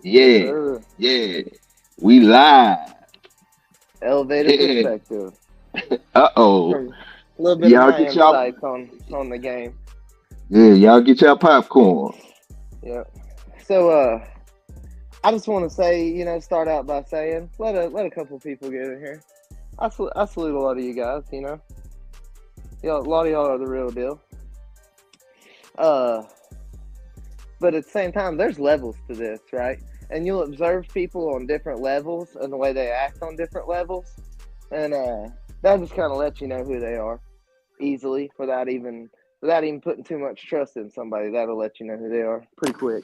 Yes, Yeah, sir. yeah. We live. Elevated Yeah. perspective Uh-oh. from a little bit of Y'all my get y'all insights on the game. y'all get y'all popcorn. Yeah. So I just want to say, start out by saying let a couple people get in here. I salute a lot of you guys. A lot of y'all are the real deal. Uh, but at the same time, there's levels to this, right? And you'll observe people on different levels and the way they act on different levels, and that just kind of lets you know who they are easily without even putting too much trust in somebody. That'll let you know who they are pretty quick.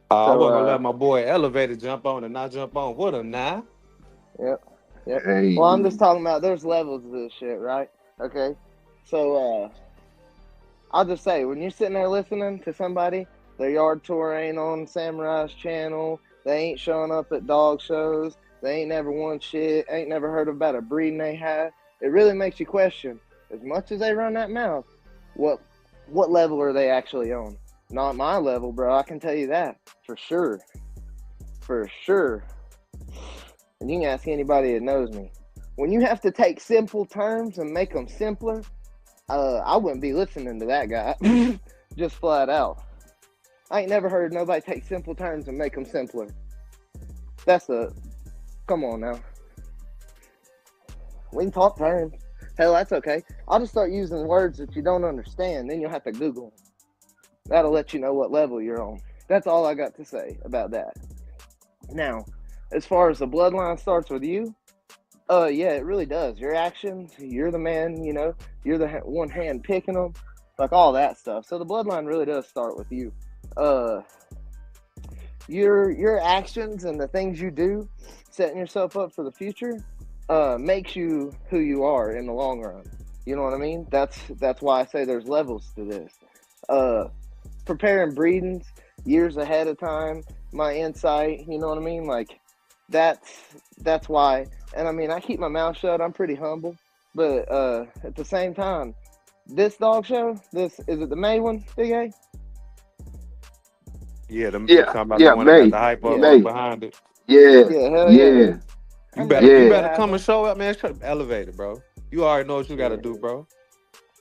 I So wasn't gonna let my boy Elevator jump on and not jump on. What a nah. yep, yep. Hey. Well, I'm just talking about there's levels to this shit, right? Okay. So I'll just say, when you're sitting there listening to somebody, their yard tour ain't on Samurai's channel, they ain't showing up at dog shows, they ain't never won shit, ain't never heard about a breeding they had, it really makes you question, as much as they run that mouth, what level are they actually on? Not my level, bro. I can tell you that for sure. For sure. And you can ask anybody that knows me. When you have to take simple terms and make them simpler, I wouldn't be listening to that guy. Just flat out. I ain't never heard nobody take simple terms and make them simpler. Come on now. We can talk terms. Hell, that's okay. I'll just start using words that you don't understand. Then you'll have to Google them. That'll let you know what level you're on. That's all I got to say about that. Now, as far as the bloodline starts with you, yeah, it really does. Your actions, you're the man, you're the one hand picking them, like all that stuff. So the bloodline really does start with you. Your actions and the things you do, setting yourself up for the future, makes you who you are in the long run. You know what I mean? That's why I say there's levels to this. Preparing breedings years ahead of time, my insight, you know what I mean? Like that's why. And I mean, I keep my mouth shut. I'm pretty humble, but at the same time, this dog show, is it the May one, Big A? Yeah, you Yeah, talking about the yeah, one that got May. the hype up Yeah, May. behind it. Yeah, yeah, hell yeah. yeah, I You knew better that you was yeah. gonna better come happen. and show up, man. Elevate it, bro. You already know what you gotta Yeah, do, bro.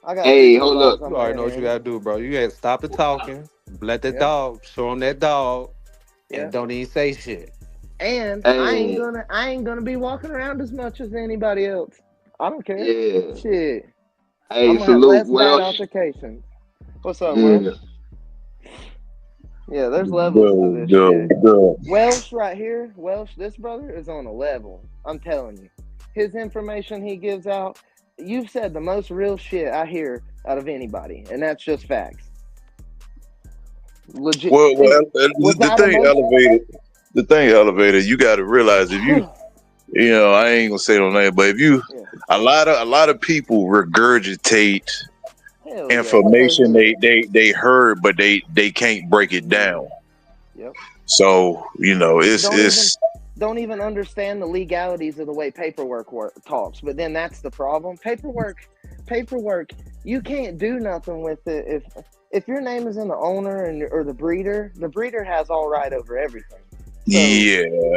I got three Hey, more hold up. dogs on You my already know what you internet. gotta do, bro. You gotta stop the talking, let that Yep, dog, show him that dog, and yep. don't even say shit. And Hey, I ain't gonna be walking around as much as anybody else. I don't care. yeah. Shit. Hey, I'm gonna have salute less bad Welsh. altercations. What's up, Welsh? Yeah. Yeah, there's levels to Go, this go, shit. go. Welsh right here, Welsh, this brother is on a level. I'm telling you. His information he gives out, you've said the most real shit I hear out of anybody, and that's just facts. Legit. And The without thing emotion. elevated. The thing elevated. You got to realize if you, I ain't gonna say no name, but if you, Yeah. a lot of people regurgitate Hell yeah, because information they heard, but they can't break it yeah. down. Yep. So it's Don't even it's don't even understand the legalities of the way talks. But then that's the problem. Paperwork. You can't do nothing with it if your name is in the owner or the breeder has all right over everything. So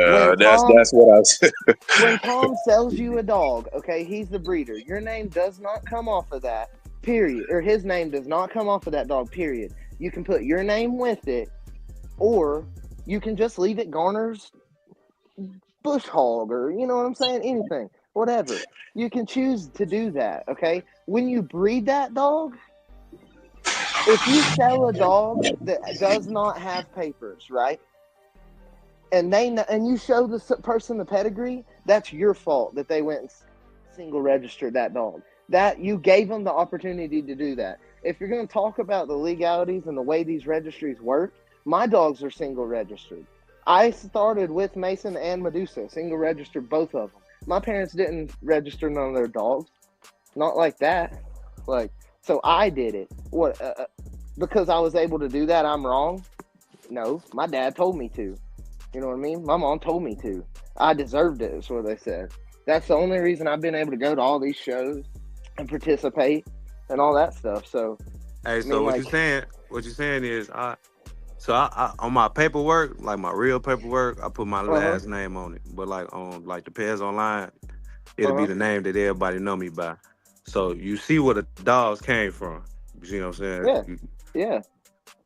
when yeah. That's Tom that's what I said. when Tom sells you a dog, okay, he's the breeder. Your name does not come off of that, period. Or his name does not come off of that dog, period. You can put your name with it, or you can just leave it Garner's bush hog, or you know what I'm saying? Anything, whatever. You can choose to do that, okay? When you breed that dog, if you sell a dog that does not have papers, right? And you show the person the pedigree, that's your fault that they went and single registered that dog. That you gave them the opportunity to do that. If you're going to talk about the legalities and the way these registries work, my dogs are single registered. I started with Mason and Medusa, single registered both of them. My parents didn't register none of their dogs, not like that. Like, so I did it. What? Because I was able to do that, I'm wrong? No, my dad told me to. You know what I mean? My mom told me to. I deserved it, is what they said. That's the only reason I've been able to go to all these shows and participate and all that stuff. So, Hey, I mean, so what you like, saying? What you saying is, So I on my paperwork, like my real paperwork, I put my Uh-huh. last name on it. But like on like the Pez Online, it'll be Uh-huh. the name that everybody know me by. So you see where the dogs came from. You see what I'm Yeah. saying? Yeah.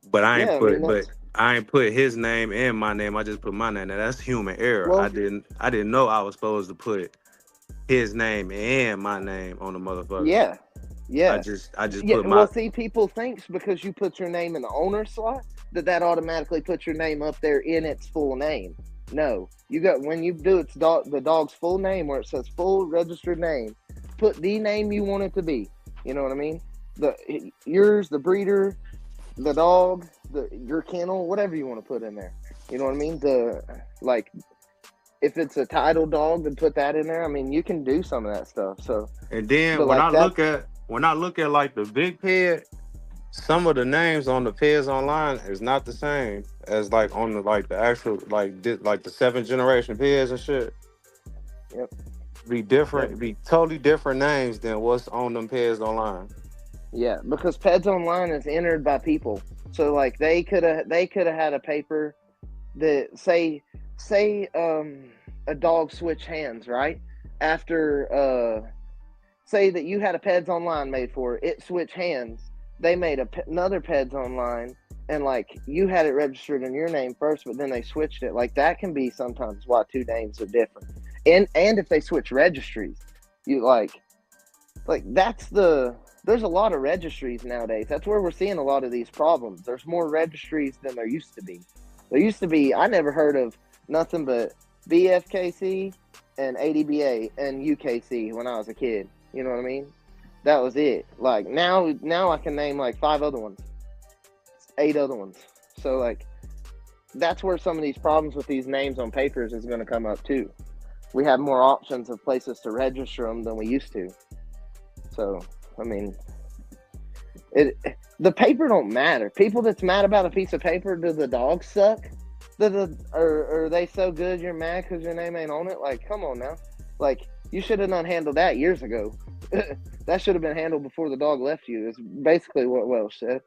But I Yeah. ain't I mean, put that's but I ain't put his name and my name. I just put my name. Now that's human error. well. I didn't know I was supposed to put his name and my name on the motherfucker. Yeah. Yeah. I just Yeah. put Well, my see, people thinks because you put your name in the owner slot that automatically puts your name up there in its full name. No, you got when you do it's the dog's full name where it says full registered name. Put the name you want it to be. You know what I mean? Yours, the breeder, the dog, your kennel, whatever you want to put in there. You know what I mean? Like if it's a title dog, then put that in there. I mean, you can do some of that stuff. So, and then but like that, when I look at like the big ped, some of the names on the Pez Online is not the same as like on the like the actual like the 7th generation Pez and shit. yep, Be different, yep. be totally different names than what's on them Pez Online. Yeah, because Peds Online is entered by people. So like they could have had a paper that say a dog switch hands, right? After say that you had a Peds Online made for it, it switched hands. They made another Peds Online and like you had it registered in your name first, but then they switched it. Like that can be sometimes why two names are different. And if they switch registries, you like there's a lot of registries nowadays. That's where we're seeing a lot of these problems. There's more registries than there used to be. There used to be, I never heard of nothing but BFKC and ADBA and UKC when I was a kid. You know what I mean? That was it. Like now I can name like 5 other ones, 8 other ones. So like that's where some of these problems with these names on papers is going to come up too. We have more options of places to register them than we used to. So, I mean, the paper don't matter. People that's mad about a piece of paper, do the dogs suck? Are they so good you're mad because your name ain't on it? Like, come on now. Like, you should have not handled that years ago. That should have been handled before the dog left you, is basically what Welsh said.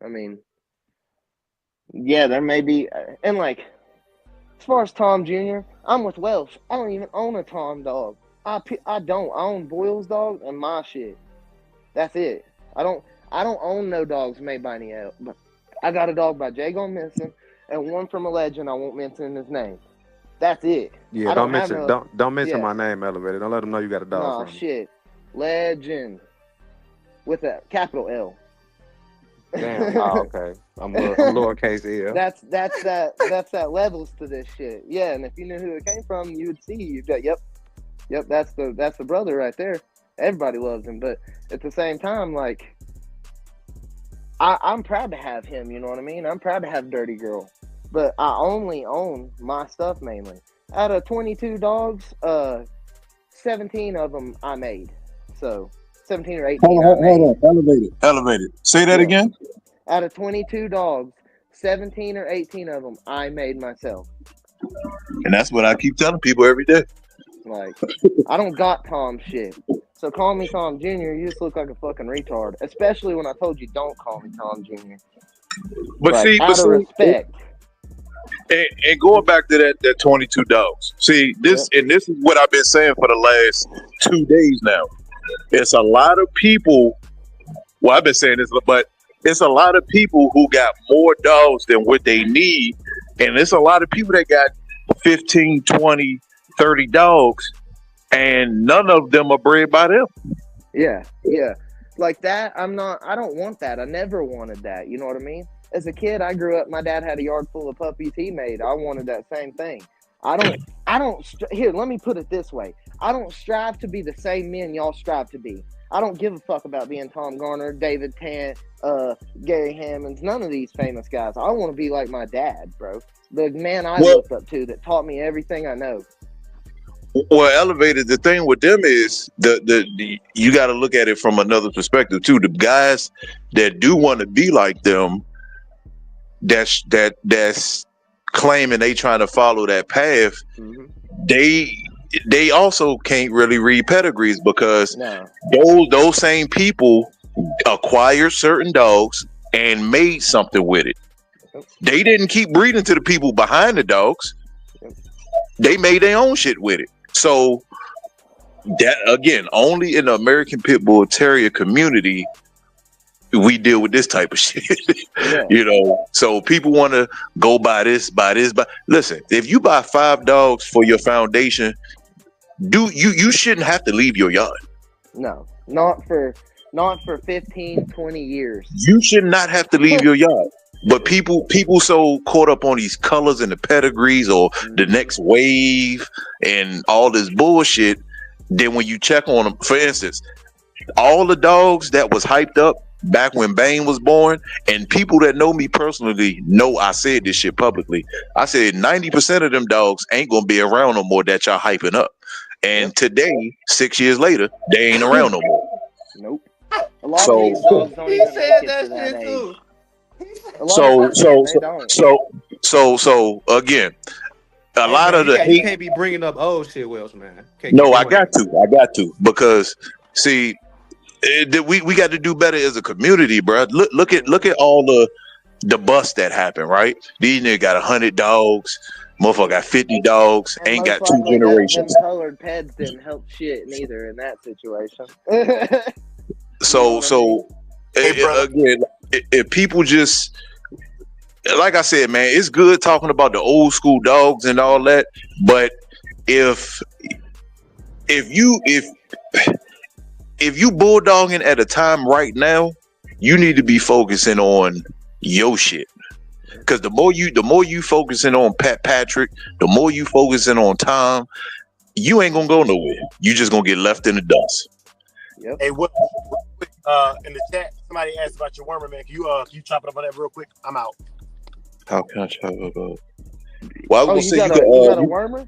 I mean, yeah, there may be, and like, as far as Tom Jr., I'm with Welsh. I don't even own a Tom dog. I don't. I own Boyle's dog and my shit. That's it. I don't own no dogs made by any else. But I got a dog by Jay Gone Missing and one from a legend I won't mention his name. That's it. Yeah, I don't have mention no. don't mention Yeah. my name, Elevator. Don't let them know you got a dog Nah, from me. shit. Legend with a capital L. Damn. Oh, okay. I'm lowercase L. That's that levels to this shit. Yeah, and if you knew who it came from, you would see. You'd go, yep, that's the brother right there. Everybody loves him, but at the same time, like, I'm proud to have him. You know what I mean? I'm proud to have Dirty Girl, but I only own my stuff mainly. Out of 22 dogs, 17 of them I made. So 17 or 18 Hold on, Elevated. Say that Yeah. again. Out of 22 dogs, 17 or 18 of them I made myself. And that's what I keep telling people every day. Like, I don't got Tom shit. So call me Tom Jr., you just look like a fucking retard. Especially when I told you don't call me Tom Jr. But Like, see, out of respect. and going back to that 22 dogs. See, this is what I've been saying for the last 2 days now. It's a lot of people. Well, I've been saying this, but it's a lot of people who got more dogs than what they need. And it's a lot of people that got 15, 20, 30 dogs, and none of them are bred by them. Yeah. Like that, I don't want that. I never wanted that. You know what I mean? As a kid, I grew up, my dad had a yard full of puppies he made. I wanted that same thing. Here, let me put it this way. I don't strive to be the same men y'all strive to be. I don't give a fuck about being Tom Garner, David Tant, Gary Hammonds, none of these famous guys. I want to be like my dad, bro. The man I looked up to that taught me everything I know. Well, Elevated, the thing with them is the you got to look at it from another perspective too. The guys that do want to be like them, that's claiming they trying to follow that path. Mm-hmm. They also can't really read pedigrees because No. those same people acquired certain dogs and made something with it. They didn't keep breeding to the people behind the dogs. They made their own shit with it. So that again, only in the American Pit Bull Terrier community we deal with this type of shit. You know, so people want to go buy this. Listen, if you buy 5 dogs for your foundation, you shouldn't have to leave your yard. No, not for 15, 20 years. You should not have to leave your yard. But people so caught up on these colors and the pedigrees or the next wave and all this bullshit. Then when you check on them, for instance, all the dogs that was hyped up back when Bane was born, and people that know me personally know I said this shit publicly. I said 90% of them dogs ain't gonna be around no more that y'all hyping up. And today, 6 years later, they ain't around no more. Nope. A lot of these dogs don't even make it to that age. So again, a lot of the you can't be bringing up old shit, Welsh, man. I got to because see, we got to do better as a community, bro. Look at all the bust that happened, right? These niggas got 100 dogs, motherfucker got 50 dogs, and ain't got 2 generations. Them colored peds didn't help shit neither in that situation. Again, if people just, like I said, man, it's good talking about the old school dogs and all that, but if you bulldogging at a time right now, you need to be focusing on your shit. Because the more you focusing on Pat Patrick, the more you focusing on Tom, you ain't gonna go nowhere. You just gonna get left in the dust. Yep. Hey, in the chat, somebody asked about your wormer, man. Can you chop it up on that real quick? I'm out. How can I chop it up? Well, I was you gonna say you got a wormer?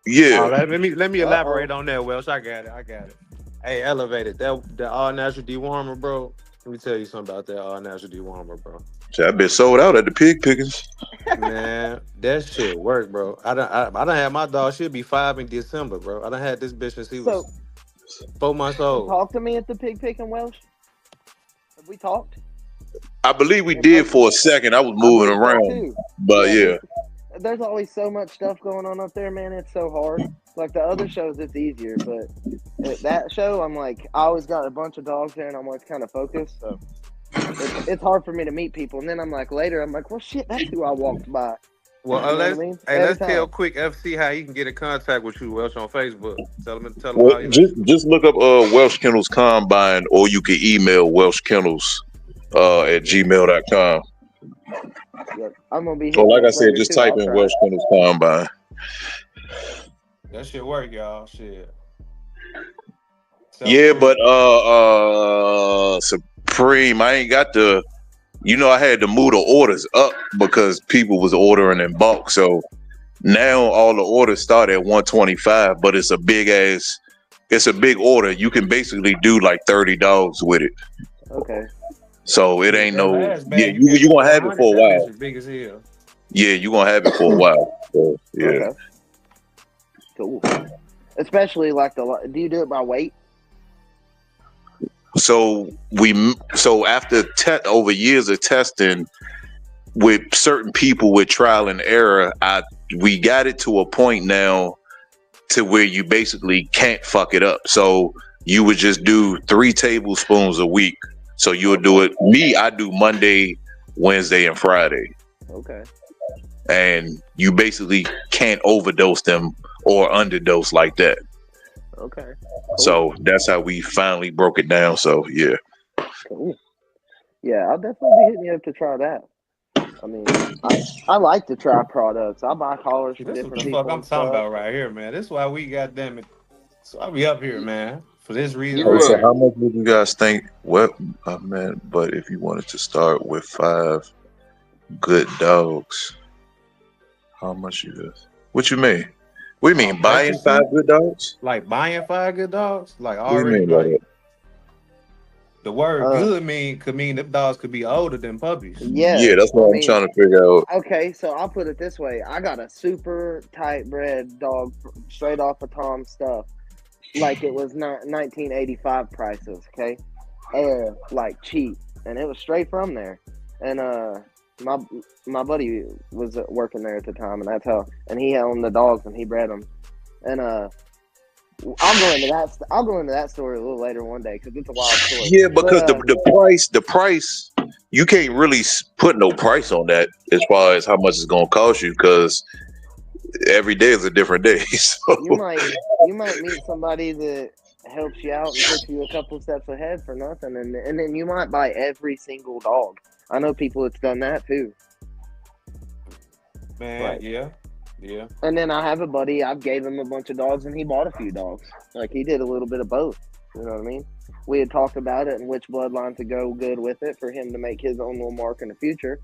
Yeah. Let me elaborate on that, Welsh. I got it. Hey, Elevated, that all natural dewormer, bro. Let me tell you something about that all natural dewormer, bro. I've been sold out at the pig pickings. Man, that shit work, bro. I done had my dog. She'll be 5 in December, bro. I done had this bitch since he was 4 months old. Talk to me at the pig picking, Welsh. Have we talked? I believe we did for a second. I was moving around, but yeah. There's always so much stuff going on up there, man. It's so hard. Like the other shows, it's easier, but at that show, I'm like, I always got a bunch of dogs there, and I'm always kind of focused. So it's hard for me to meet people. And then I'm like, later, I'm like, well, shit, that's who I walked by. Well, let's tell Quick FC how he can get in contact with you, Welsh, on Facebook. Tell him how you just look up Welsh Kennels Combine, or you can email Welsh Kennels at gmail.com. Yep. I'm gonna be. So, like I said, just type in Welsh Kennels Combine. That shit work, y'all. Shit. Yeah, but Supreme, I ain't got the. I had to move the orders up because people was ordering in bulk. So now all the orders start at 125, but it's a big order. You can basically do like 30 dogs with it. Okay. So it ain't no. Yeah, you gonna have it for a while. Big as hell. Yeah, you gonna have it for a while. So, yeah. Okay. Cool. Especially like do you do it by weight? So after over years of testing with certain people with trial and error, we got it to a point now to where you basically can't fuck it up. So you would just do 3 tablespoons a week. So you would do it. I do Monday, Wednesday, and Friday. Okay. And you basically can't overdose them or underdose like that. Okay. Cool. So that's how we finally broke it down. So yeah. Cool. Yeah, I'll definitely be hitting you up to try that. I mean, I like to try products. I buy collars from different people. This is what the fuck I'm talking about right here, man. This is why we got them. So I be up here, man, for this reason. So how much would you guys think? Well, man, but if you wanted to start with 5 good dogs, how much you guys? What you mean? What do you mean, buying 5 good dogs? Like buying 5 good dogs? Like What do you already, mean by like that? the word good could mean them dogs could be older than puppies. Yeah, that's what I'm trying to figure out. Okay, so I'll put it this way. I got a super tight bred dog straight off of Tom's stuff. Like it was 1985 prices, okay? Like cheap. And it was straight from there. And my buddy was working there at the time, and that's how. And he owned the dogs, and he bred them. And I'll go into that story a little later one day because it's a wild story. Yeah, because the price, you can't really put no price on that as far as how much it's gonna cost you, because every day is a different day. So you might meet somebody that helps you out and puts you a couple steps ahead for nothing, and then you might buy every single dog. I know people that's done that too. Man, Right. yeah. And then I have a buddy, I've gave him a bunch of dogs and he bought a few dogs. Like he did a little bit of both. You know what I mean? We had talked about it and which bloodline to go good with it for him to make his own little mark in the future.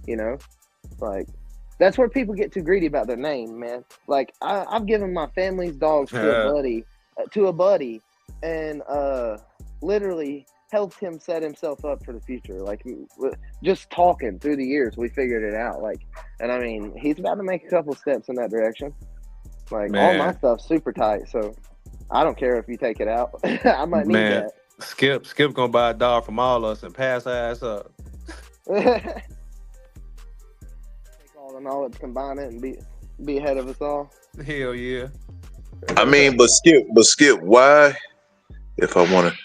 You know? Like that's where people get too greedy about their name, man. Like I've given my family's dogs to a buddy and literally helped him set himself up for the future. Like just talking through the years, we figured it out. Like, and I mean, he's about to make a couple steps in that direction. Like all my stuff's super tight, so I don't care if you take it out. I might need that. Skip gonna buy a dog from all us and pass our ass up. Take all the knowledge, combine it, and be ahead of us all. Hell yeah. I mean, but Skip, why? If I want to,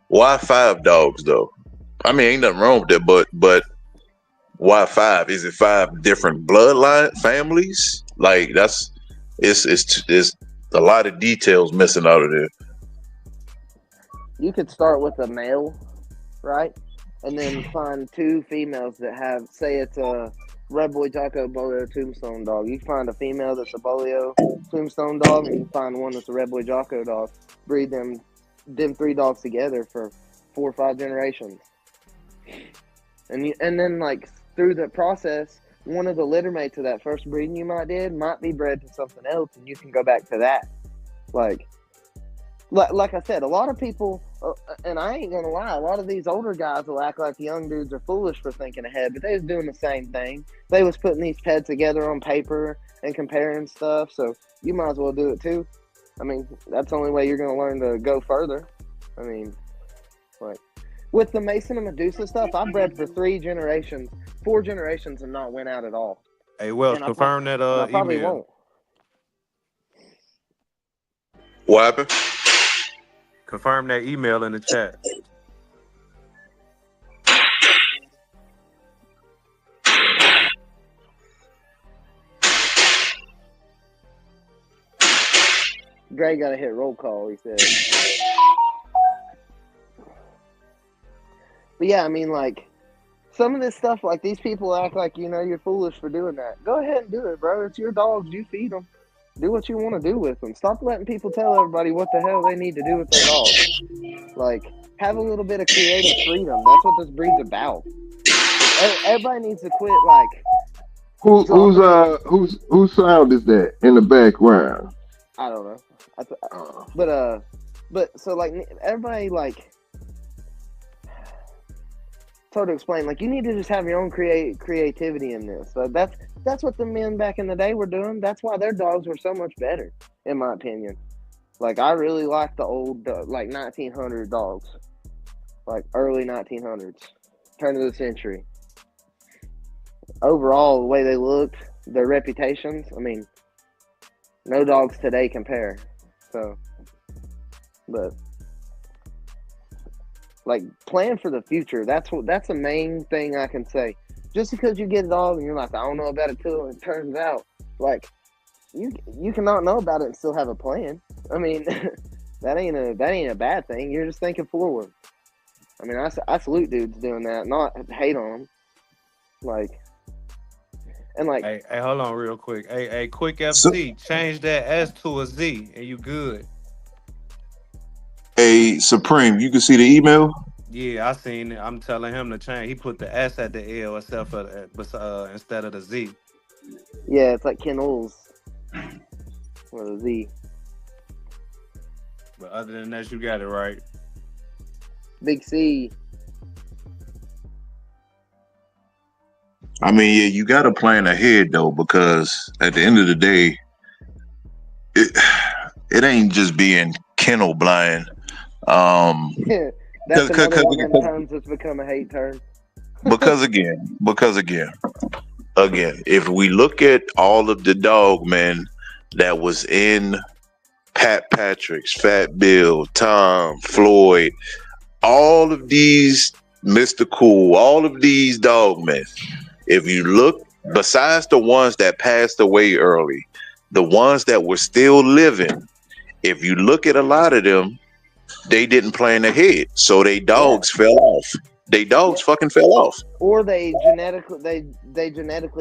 why 5 dogs though? I mean, ain't nothing wrong with that, but why 5? Is it 5 different bloodline families? Like it's a lot of details missing out of there. You could start with a male, right? And then find 2 females that have, say it's a Red Boy Jocko Bolio Tombstone dog. You find a female that's a Bolio Tombstone dog, and you find one that's a Red Boy Jocko dog. Breed them 3 dogs together for 4 or 5 generations. And then like through the process, one of the litter mates of that first breeding you might be bred to something else, and you can go back to that. Like I said, a lot of people, and I ain't gonna lie, a lot of these older guys will act like the young dudes are foolish for thinking ahead, but they was doing the same thing. They was putting these pets together on paper and comparing stuff, so you might as well do it too. I mean, that's the only way you're gonna learn to go further. I mean, like with the Mason and Medusa stuff, I bred for 3 generations, 4 generations, and not went out at all. Hey, Wells, confirm that I probably email. won't. What happened? Confirm that email in the chat. Dre got to hit roll call, he said. But yeah, I mean, like, some of this stuff, like, these people act like, you're foolish for doing that. Go ahead and do it, bro. It's your dogs. You feed them. Do what you want to do with them. Stop letting people tell everybody what the hell they need to do with their dogs. Like, have a little bit of creative freedom. That's what this breed's about. Everybody needs to quit, like... Whose sound is that in the background? I don't know. But so, like, everybody, like... It's hard to explain. Like, you need to just have your own creativity in this. So that's what the men back in the day were doing. That's why their dogs were so much better, in my opinion. Like, I really like the old, like, 1900 dogs. Like, early 1900s. Turn of the century. Overall, the way they looked, their reputations, I mean, no dogs today compare. So, but... like, plan for the future. That's the main thing I can say. Just because you get a dog and you're like, I don't know about it till it turns out. Like, you cannot know about it and still have a plan. I mean, that ain't a bad thing. You're just thinking forward. I mean, I salute dudes doing that, not hate on them. Like, and like, hey, hold on real quick. Hey, quick FC, change that S to a Z, and you good. Hey, Supreme, you can see the email? Yeah, I seen it. I'm telling him to change. He put the S at the L instead of the Z. Yeah, it's like Kennels with a Z. But other than that, you got it right. Big C. I mean, yeah, you got to plan ahead though, because at the end of the day, it ain't just being kennel blind. That's another one of them terms that's become a hate term. because again, if we look at all of the dog men that was in Pat Patrick's, Fat Bill, Tom, Floyd, all of these Mr. Cool, all of these dog men, if you look, besides the ones that passed away early, the ones that were still living, if you look at a lot of them, they didn't plan ahead. So they dogs fell off. They dogs fucking fell off. Or they genetically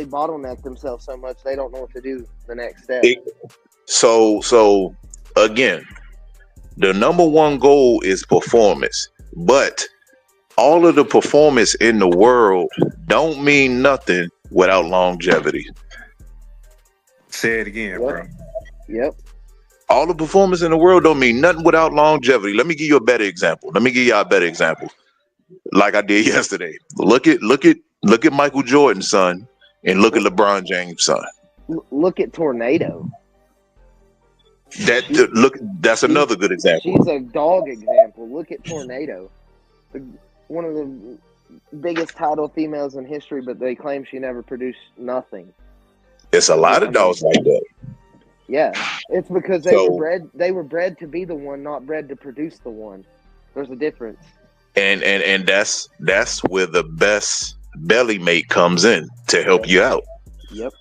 bottleneck themselves so much they don't know what to do the next step. So again, the number one goal is performance, but all of the performance in the world don't mean nothing without longevity. Say it again, bro. Yep. All the performance in the world don't mean nothing without longevity. Let me give you a better example. Like I did yesterday. Look at Michael Jordan's son and look at LeBron James' son. Look at Tornado. That's another good example. She's a dog example. Look at Tornado. One of the biggest title females in history, but they claim she never produced nothing. It's a lot of dogs like that. Yeah, it's because they were bred to be the one, not bred to produce the one. There's a difference. And that's where the best belly mate comes in to help you out. Yep.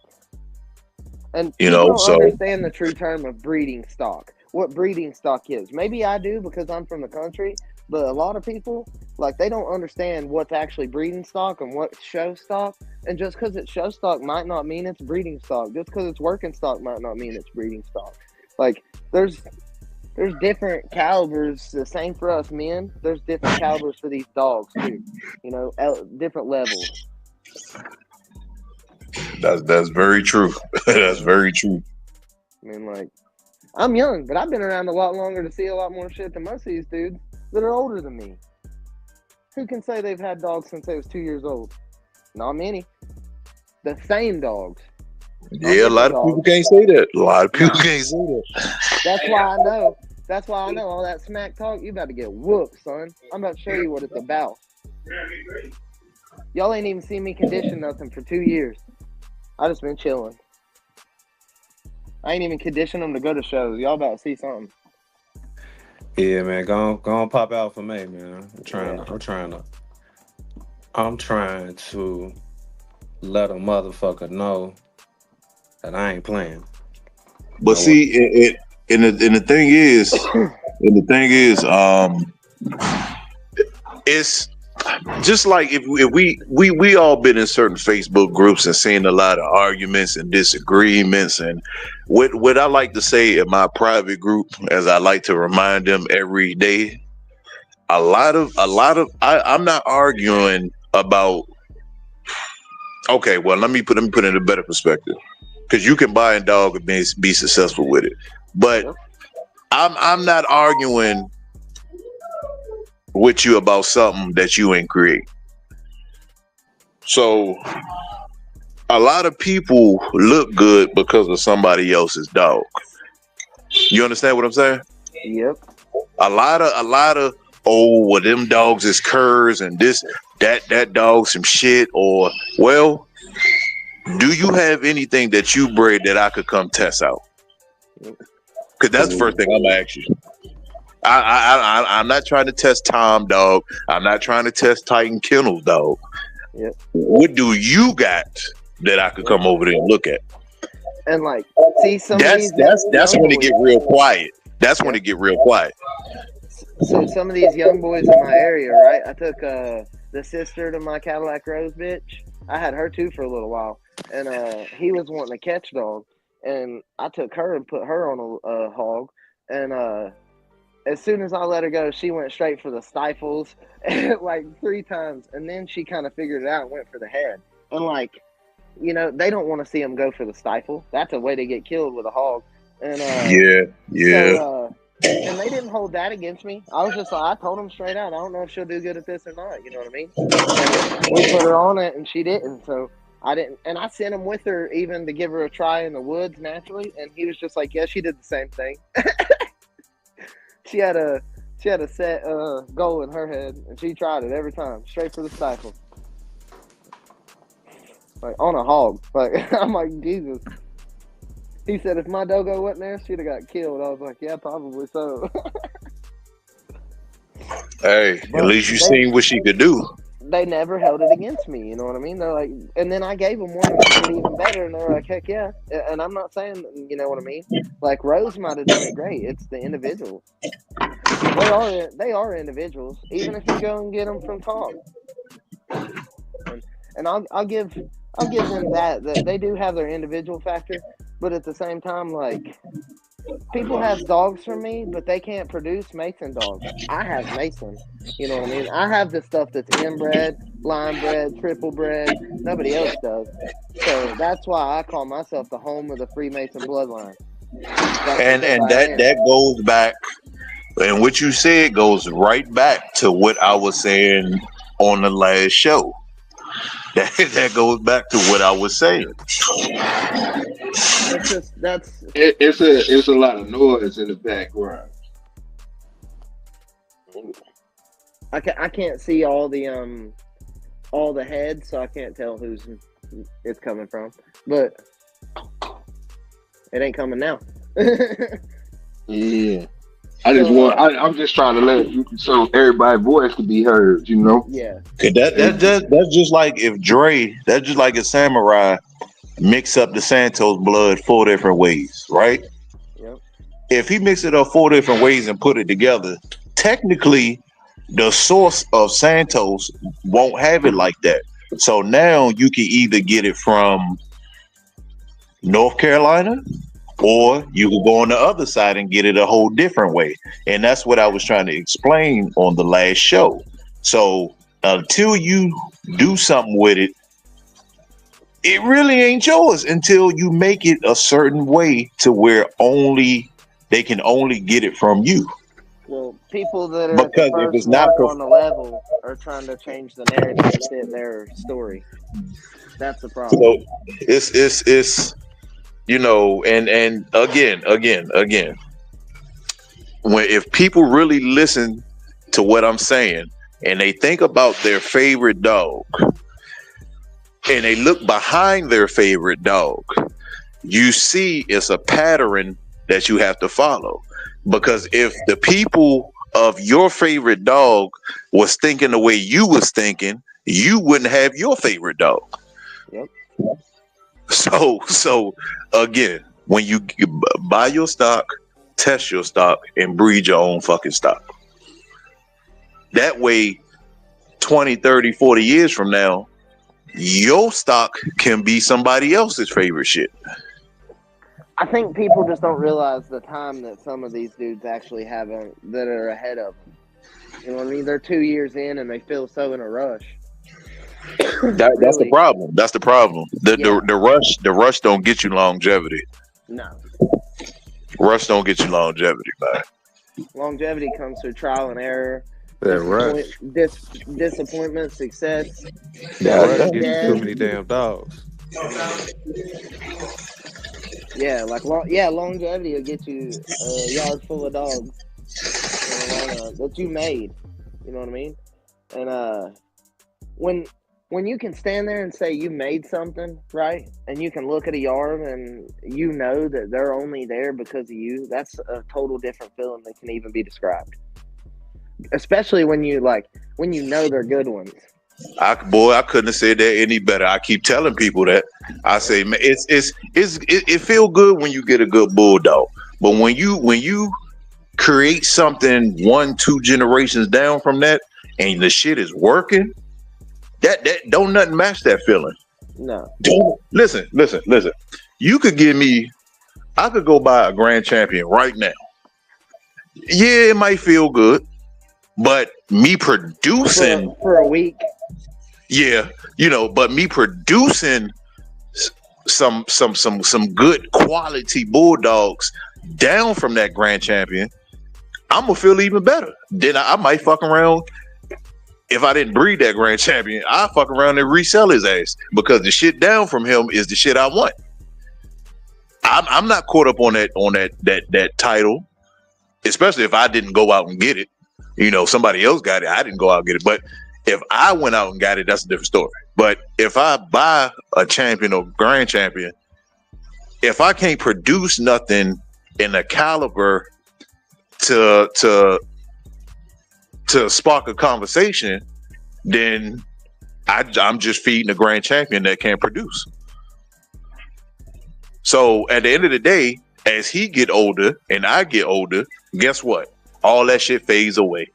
And people don't understand the true term of breeding stock. What breeding stock is. Maybe I do because I'm from the country, but a lot of people, like, they don't understand what's actually breeding stock and what's show stock. And just because it's show stock might not mean it's breeding stock. Just because it's working stock might not mean it's breeding stock. Like, there's different calibers. The same for us men. There's different calibers for these dogs too. Different levels. That's very true. That's very true. I mean, like, I'm young, but I've been around a lot longer to see a lot more shit than most of these dudes that are older than me. Who can say they've had dogs since they was 2 years old? Not many. The same dogs. Yeah, a lot of people can't say that. Can't say that. That's why I know. That's why I know all that smack talk. You about to get whooped, son. I'm about to show you what it's about. Y'all ain't even seen me condition nothing for 2 years. I just been chilling. I ain't even conditioned them to go to shows. Y'all about to see something. Yeah, man, go on pop out for me, man. I'm trying to let a motherfucker know that I ain't playing. But see, the thing is, it's just like if we all been in certain Facebook groups and seen a lot of arguments and disagreements, and what I like to say in my private group, as I like to remind them every day, I'm not arguing about. Okay, well, let me put it in a better perspective, because you can buy a dog and be successful with it, but I'm not arguing with you about something that you ain't create. So a lot of people look good because of somebody else's dog. You understand what I'm saying? Yep. A lot of them dogs is curs and that dog some shit, or well, do you have anything that you bred that I could come test out? Because that's the first thing I'm gonna ask you. I'm not trying to test Tom dog. I'm not trying to test Titan Kennels dog. Yep. What do you got that I could come over there and look at? And like, see, that's when it get real quiet. That's when it get real quiet. So some of these young boys in my area, right? I took the sister to my Cadillac Rose bitch. I had her too for a little while, and he was wanting a catch dog, and I took her and put her on a hog, and as soon as I let her go, she went straight for the stifles like 3 times. And then she kind of figured it out and went for the head. And like, they don't want to see them go for the stifle. That's a way to get killed with a hog. And yeah. So, and they didn't hold that against me. I was just like, I told them straight out, I don't know if she'll do good at this or not. You know what I mean? And we put her on it and she didn't. So I didn't. And I sent him with her even to give her a try in the woods naturally. And he was just like, yeah, she did the same thing. She had a set goal in her head, and she tried it every time, straight for the stifle. like on a hog. Like I'm like, Jesus. He said if my dogo wasn't there, she'd have got killed. I was like, yeah, probably so. Hey, But at least you they seen what she could do. they never held it against me. You know what I mean? They're like, and then I gave them one and they did even better. And they're like, heck yeah. And I'm not saying, you know what I mean? Like Rose might have done it great. It's the individual. They are individuals. Even if you go and get them from Tom. And I'll give them that they do have their individual factor, but at the same time, like people have dogs from me, but they can't produce Mason dogs. I have Mason. You know what I mean? I have the stuff that's inbred, line bred, triple bred. Nobody else does. So that's why I call myself the home of the Freemason bloodline. And that goes back, and what you said goes right back to what I was saying on the last show. That goes back to what I was saying. It's a lot of noise in the background. I can't see all the heads, so I can't tell who's it's coming from. But it ain't coming now. Yeah. I'm just trying to let you so everybody's voice can be heard, you know? Yeah. That's just like if Samurai mix up the Santos blood 4 different ways, right? Yep. If he mix it up 4 different ways and put it together, technically the source of Santos won't have it like that. So now you can either get it from North Carolina, or you could go on the other side and get it a whole different way. And that's what I was trying to explain on the last show. So until you do something with it, it really ain't yours until you make it a certain way to where they can only get it from you. Well, people that are Because at the if it's first not on the level are trying to change the narrative to fit their story. That's the problem. So it's you know, and again, when if people really listen to what I'm saying and they think about their favorite dog and they look behind their favorite dog, you see it's a pattern that you have to follow. Because if the people of your favorite dog was thinking the way you was thinking, you wouldn't have your favorite dog. Yep. So again, when you buy your stock, test your stock, and breed your own fucking stock. That way, 20, 30, 40 years from now, your stock can be somebody else's favorite shit. I think people just don't realize the time that some of these dudes actually have that are ahead of them. You know what I mean? They're 2 years in and they feel so in a rush. That's the problem. That's the problem. The rush don't get you longevity. No. Rush don't get you longevity, man. Longevity comes through trial and error. Rush. Disappointment, success. Rush gives you too many damn dogs. Yeah, longevity will get you a yard full of dogs that you made. You know what I mean? And when you can stand there and say you made something, right? And you can look at a yard and you know that they're only there because of you, that's a total different feeling that can even be described. Especially when you know they're good ones. I couldn't have said that any better. I keep telling people that. I say, man, it feel good when you get a good bulldog. But when you create something 1-2 generations down from that and the shit is working, that don't nothing match that feeling. No. Listen. You could give me, I could go buy a grand champion right now. Yeah, it might feel good, but me producing for a week. Yeah, but me producing some good quality bulldogs down from that grand champion, I'm gonna feel even better. Then I might fuck around. If I didn't breed that grand champion, I'll fuck around and resell his ass because the shit down from him is the shit I want. I'm not caught up on that title, especially if I didn't go out and get it. Somebody else got it. I didn't go out and get it. But If I went out and got it, that's a different story. But if I buy a champion or grand champion, if I can't produce nothing in a caliber to spark a conversation, then I'm just feeding a grand champion that can't produce. So at the end of the day, as he get older and I get older, guess what? All that shit fades away.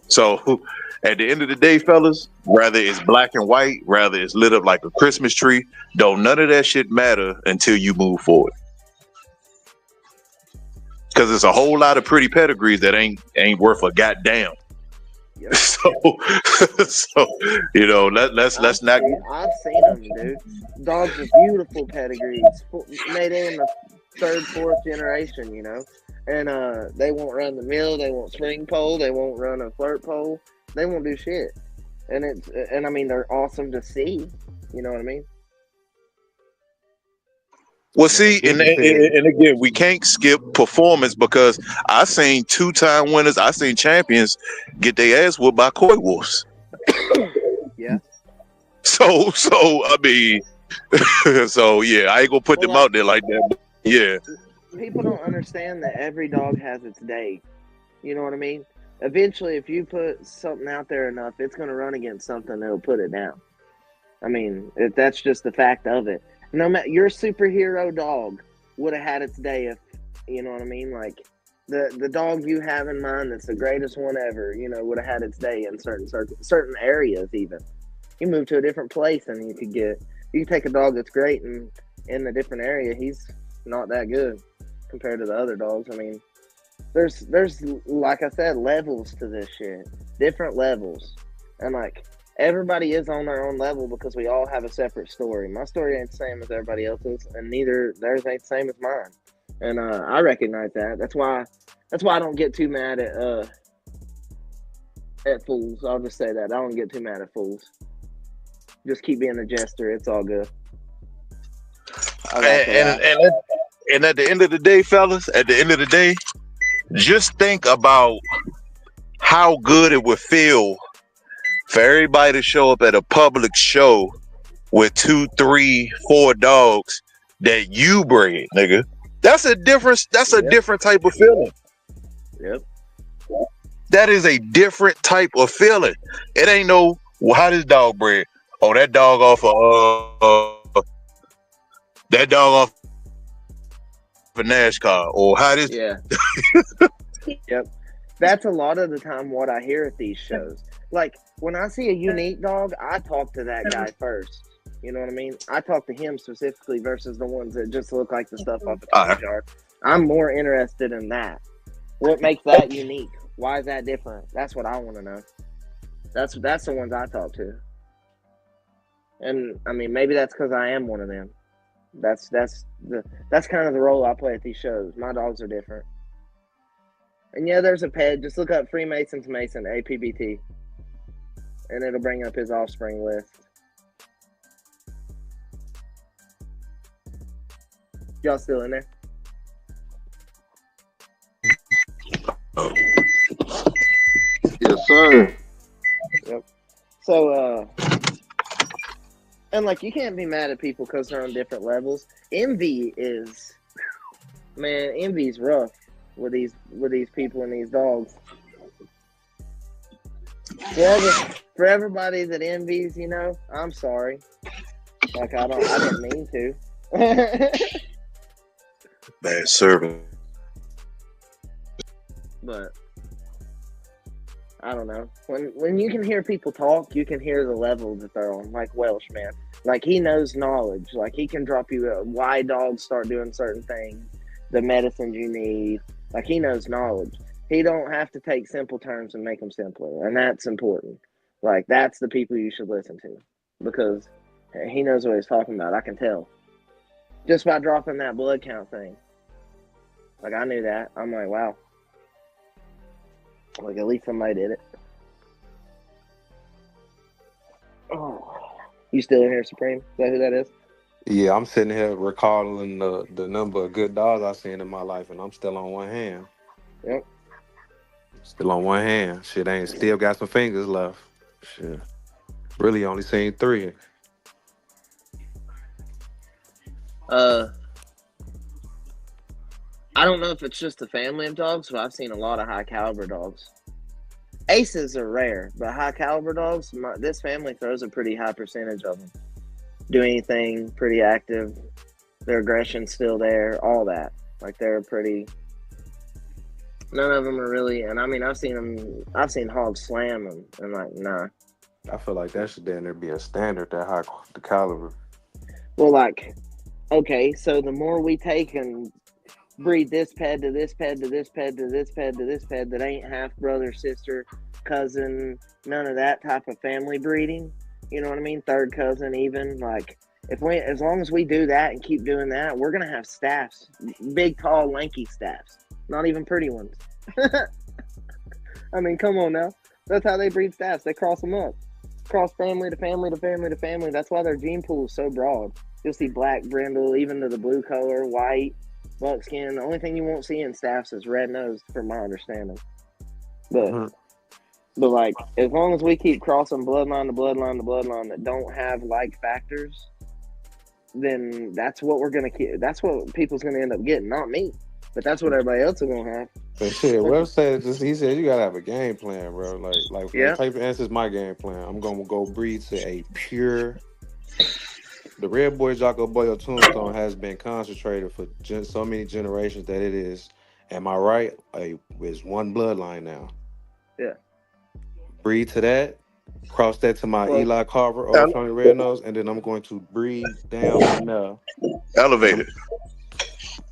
So at the end of the day, fellas, whether it's black and white, rather it's lit up like a Christmas tree, don't none of that shit matter until you move forward. Because there's a whole lot of pretty pedigrees that ain't worth a goddamn. Yep. So you know, let's not. I've seen them, dude. Dogs with beautiful pedigrees, made in the 3rd, 4th generation, you know. And they won't run the mill, they won't spring pole, they won't run a flirt pole, they won't do shit. And I mean, they're awesome to see. You know what I mean? Well, see, and again, we can't skip performance because I seen 2-time winners, I seen champions get their ass whooped by coy wolves. Yeah. So I mean, so yeah, I ain't gonna put them out there like that. But yeah. People don't understand that every dog has its day. You know what I mean? Eventually, if you put something out there enough, it's gonna run against something that'll put it down. I mean, that's just the fact of it. No matter, your superhero dog would have had its day if, you know what I mean? Like, the dog you have in mind that's the greatest one ever, you know, would have had its day in certain areas even. You move to a different place and you could take a dog that's great and in a different area, he's not that good compared to the other dogs. I mean, there's like I said, levels to this shit. Different levels. And like, everybody is on their own level because we all have a separate story. My story ain't the same as everybody else's, and neither theirs ain't the same as mine. And I recognize that. That's why I don't get too mad at fools. I'll just say that. I don't get too mad at fools. Just keep being a jester. It's all good. And at the end of the day, fellas, just think about how good it would feel for everybody to show up at a public show with 2, 3, 4 dogs that you bred, nigga. That's a different type of feeling. Yep. That is a different type of feeling. It ain't no, well, how this dog bred? Oh, that dog off a NASCAR, or how this? Yeah. Yep. That's a lot of the time what I hear at these shows. Like, when I see a unique dog, I talk to that guy first. You know what I mean? I talk to him specifically versus the ones that just look like the stuff off the toy jar. I'm more interested in that. What makes that unique? Why is that different? That's what I want to know. That's the ones I talk to. And I mean, maybe that's because I am one of them. That's kind of the role I play at these shows. My dogs are different. And yeah, there's a ped. Just look up Freemason's Mason, APBT. And it'll bring up his offspring list. Y'all still in there? Yes, sir. Yep. So, and like, you can't be mad at people because they're on different levels. Envy's rough with these people and these dogs. For everybody that envies, you know, I'm sorry. Like, I didn't mean to. Bad service. But I don't know. When you can hear people talk, you can hear the level that they're on. Like Welsh, man. Like, he knows knowledge. Like, he can drop you why dogs start doing certain things, the medicines you need. Like, he knows knowledge. He don't have to take simple terms and make them simpler, and that's important. Like, that's the people you should listen to because he knows what he's talking about. I can tell just by dropping that blood count thing. Like, I knew that. I'm like, wow. Like, at least somebody did it. Oh, you still in here, Supreme? Is that who that is? Yeah, I'm sitting here recalling the number of good dogs I've seen in my life, and I'm still on one hand. Yep. Still on one hand. Shit ain't still got some fingers left. Shit. Really only seen 3. I don't know if it's just a family of dogs, but I've seen a lot of high caliber dogs. Aces are rare, but high caliber dogs, this family throws a pretty high percentage of them. Do anything, pretty active. Their aggression's still there, all that. Like they're pretty. None of them are really, and I mean, I've seen hogs slam them, and like, nah. I feel like that should then there be a standard that high the caliber. Well, like, okay, so the more we take and breed this ped to this ped to this ped to this ped to this ped that ain't half brother, sister, cousin, none of that type of family breeding, you know what I mean? Third cousin even, like, as long as we do that and keep doing that, we're gonna have staffs, big, tall, lanky staffs, not even pretty ones. I mean, come on now, that's how they breed staffs. They cross them up, cross family to family to family to family. That's why their gene pool is so broad. You'll see black brindle, even to the blue color, white, buckskin. The only thing you won't see in staffs is red nose, from my understanding. But but like, as long as we keep crossing bloodline to bloodline to bloodline that don't have like factors, then that's what we're gonna keep. That's what people's gonna end up getting, not me. But that's what everybody else is gonna have. But shit, Webb said just he said you gotta have a game plan, bro. Like Yeah. take for instance my game plan. I'm gonna go breed to a pure. The Red Boy Jocko Boyo Tombstone has been concentrated for so many generations that it is. Am I right? Is one bloodline now. Yeah. Breed to that. Cross that to my Well, Eli Carver, Old County Red Nose, and then I'm going to breed down from there. Elevated.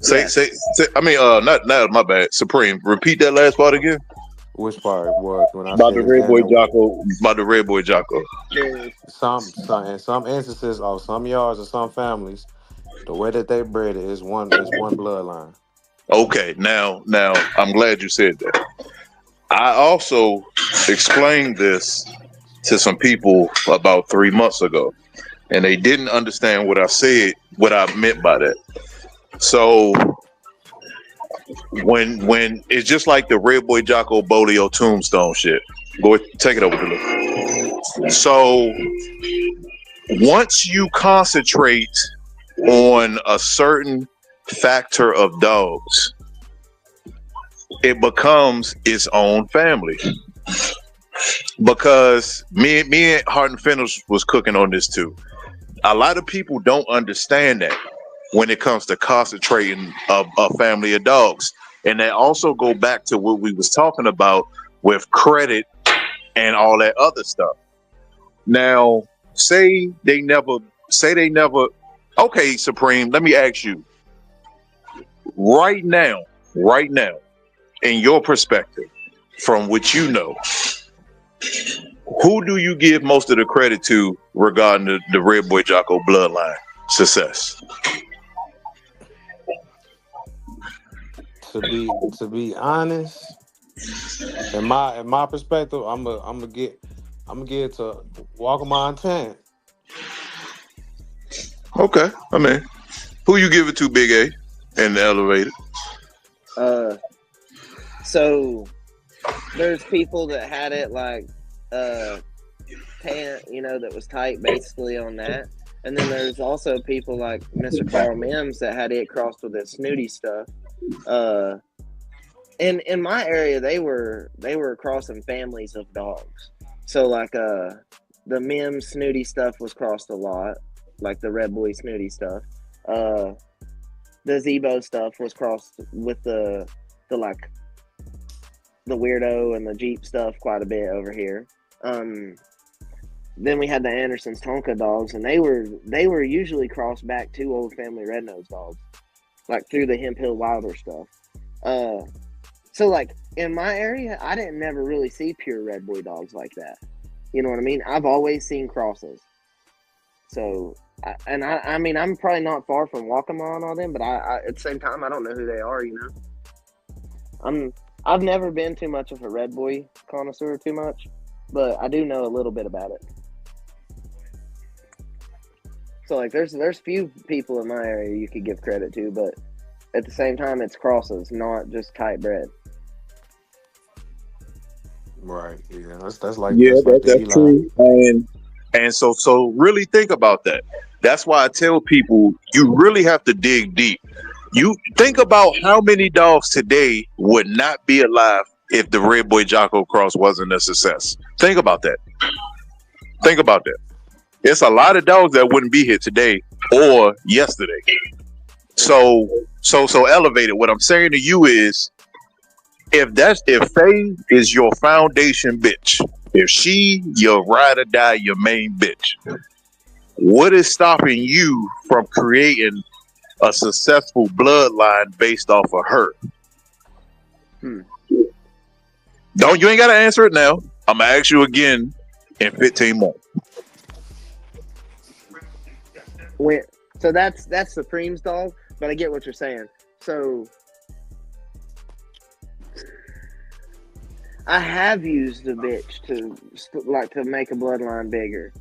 Yeah. Say. I mean, not my bad. Supreme. Repeat that last part again. Which part was when I About said the Red Boy that- Jocko. About the Red Boy Jocko. some in some instances of some yards or some families, the way that they bred it is one bloodline. Okay, now I'm glad you said that. I also explained this to some people about 3 months ago, and they didn't understand what I said, what I meant by that. So when it's just like the Red Boy Jocko Bolio Tombstone shit. Go take it over to me. So once you concentrate on a certain factor of dogs, it becomes its own family. Because me and Hart and Fennels was cooking on this too. A lot of people don't understand that when it comes to concentrating a family of dogs. And that also go back to what we was talking about with credit and all that other stuff. Now, say they never, okay, Supreme, let me ask you, right now, in your perspective, from what you know, who do you give most of the credit to regarding the Red Boy Jocko bloodline success? To be honest, in my perspective, I'm gonna get to Walker 10. Okay, I mean, who you give it to, Big A, in the elevator? So there's people that had it like pant, that was tight basically on that. And then there's also people like Mr. Carl Mims that had it crossed with that snooty stuff. In my area, they were crossing families of dogs. So like the Mims snooty stuff was crossed a lot, like the Red Boy snooty stuff. The Zebo stuff was crossed with the weirdo and the Jeep stuff quite a bit over here. Then we had the Anderson's Tonka dogs, and they were usually crossed back to old family red nose dogs, like through the Hemp Hill Wilder stuff. So like in my area, I didn't never really see pure red boy dogs like that. You know what I mean? I've always seen crosses. So I mean I'm probably not far from Waccamaw and all them, but I at the same time I don't know who they are. I've never been too much of a red boy connoisseur too much, but I do know a little bit about it. So like there's few people in my area you could give credit to, but at the same time it's crosses, not just tight bred. Right. Yeah. That's like Yeah, the that's Eli. true. And so really think about that. That's why I tell people you really have to dig deep. You think about how many dogs today would not be alive if the Red Boy Jocko Cross wasn't a success. Think about that. Think about that. It's a lot of dogs that wouldn't be here today or yesterday. So elevated. What I'm saying to you is, if Faye is your foundation bitch, if she your ride or die, your main bitch, what is stopping you from creating a successful bloodline based off of her? Don't you ain't gotta answer it now. I'm gonna ask you again in 15 months. So that's Supreme's dog, but I get what you're saying. So I have used a bitch to make a bloodline bigger.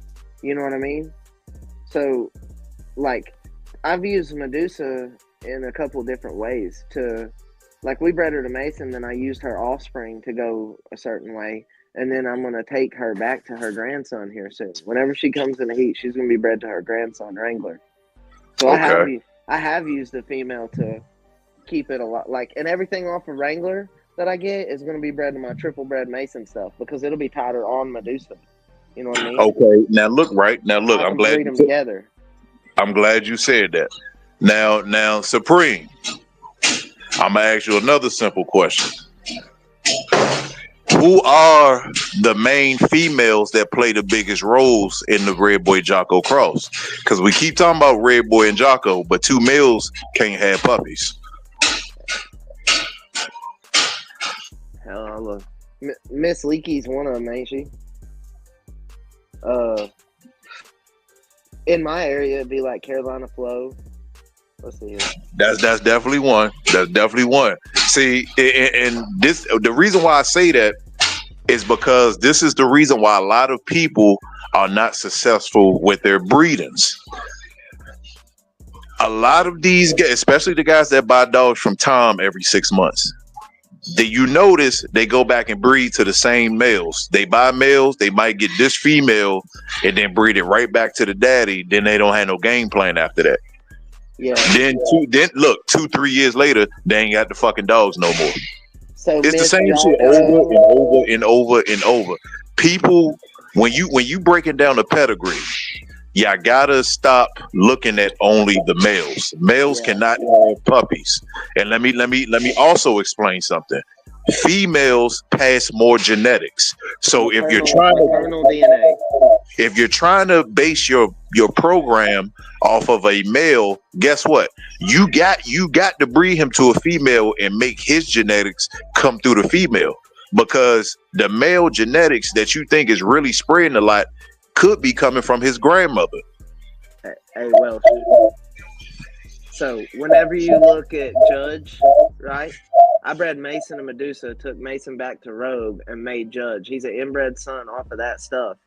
You know what I mean? So like I've used Medusa in a couple different ways we bred her to Mason, then I used her offspring to go a certain way. And then I'm going to take her back to her grandson here soon. Whenever she comes in the heat, she's going to be bred to her grandson, Wrangler. So Okay. I have used the female to keep it a lot. And everything off of Wrangler that I get is going to be bred to my triple bred Mason stuff because it'll be tighter on Medusa. You know what I mean? Okay. Now look, I I'm can breed them together. I'm glad you said that. Now, Supreme, I'm gonna ask you another simple question. Who are the main females that play the biggest roles in the Red Boy Jocko cross? Because we keep talking about Red Boy and Jocko, but two males can't have puppies. Hell, look, Miss Leakey's one of them, ain't she? In my area, it'd be like Carolina Flo. Let's see here. That's definitely one. That's definitely one. See, and this the reason why I say that is because this is the reason why a lot of people are not successful with their breedings. A lot of these guys, especially the guys that buy dogs from Tom every 6 months, you notice they go back and breed to the same males. They buy males, they might get this female and then breed it right back to the daddy. Then they don't have no game plan after that. Yeah. Then 2-3 years later, they ain't got the fucking dogs no more. So It's the same shit over and over and over and over. People, when you breaking down the pedigree, you gotta stop looking at only the males. Males cannot have puppies. And let me also explain something. Females pass more genetics. So if you're trying to base your program off of a male, guess what? You got to breed him to a female and make his genetics come through the female, because the male genetics that you think is really spreading a lot could be coming from his grandmother. Hey, well, so whenever you look at Judge, right? I bred Mason and Medusa, took Mason back to Rogue and made Judge. He's an inbred son off of that stuff,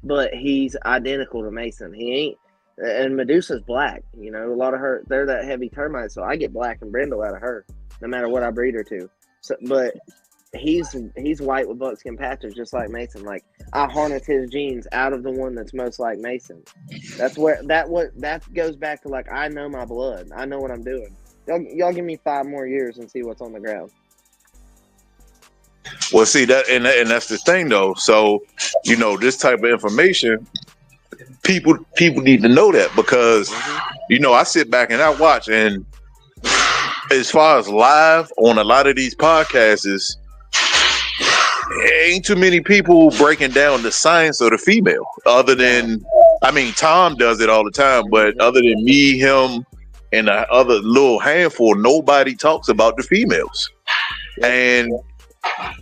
but he's identical to Mason. He ain't, and Medusa's black. You know, a lot of her, they're that heavy termite, so I get black and brindle out of her, no matter what I breed her to. So, but he's white with buckskin patches, just like Mason. Like, I harness his genes out of the one that's most like Mason. That's where that goes back to, like, I know my blood. I know what I'm doing. Y'all give me 5 more years and see what's on the ground. Well, see that, and that's the thing, though. So, you know, this type of information, people need to know that, because you know, I sit back and I watch, and as far as live on a lot of these podcasts, ain't too many people breaking down the science of the female. Other than, I mean, Tom does it all the time, but other than me, him, and the other little handful, nobody talks about the females. And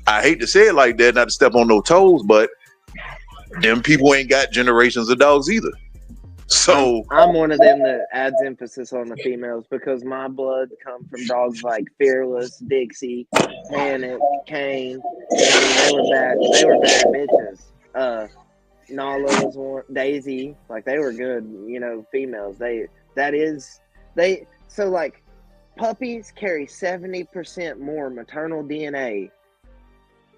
I hate to say it like that, not to step on no toes, but them people ain't got generations of dogs either. So I'm one of them that adds emphasis on the females, because my blood comes from dogs like Fearless, Dixie, Panic, Kane. I mean, they were bad bitches. Nala was one, Daisy, like, they were good, you know, females. So like, puppies carry 70% more maternal DNA